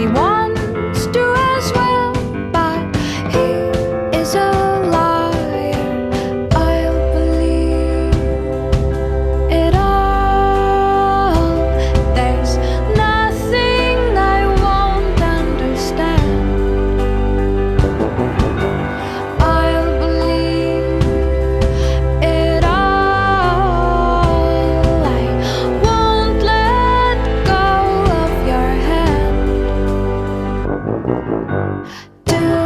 he wants to as well, but he is a liar. I'll believe it all. There's nothing I won't understand. I'll believe it all. I won't let go of your hand. Two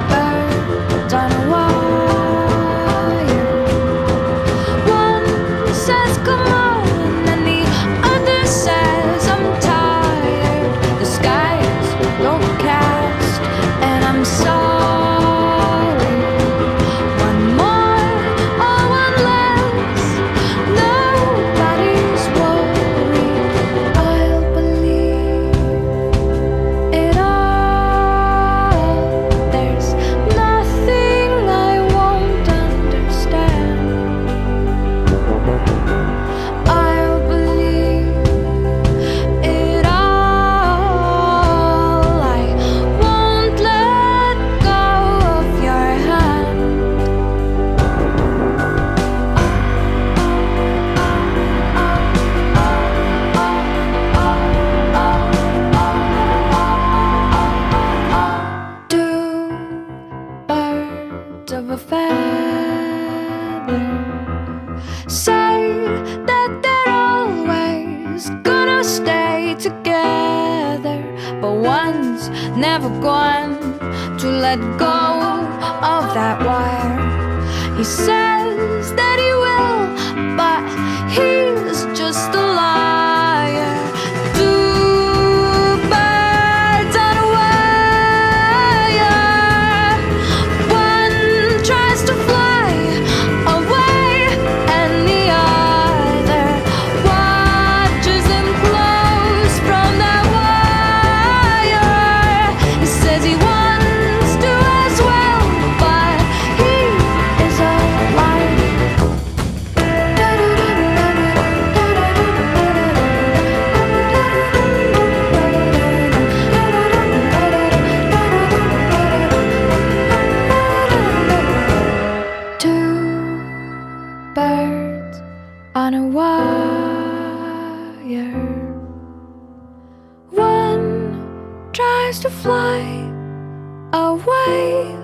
birds on a wire. One says come on, and the other says I'm tired. The sky is overcast, and I'm sorry. One more or one less, nobody's worried. I'll believe it all. There's nothing I won't understand. I'll believe it all. I won't let go of your hand. Two birds of a feather say that they're always gonna stay together, but one's never going to let go of that wire. He says that he will, but he's just a liar. Two birds on a wire. One tries to fly away, and the other watches him close from that wire. He says he wants to as well, but he is a liar. Two birds on a wire. One tries to fly away,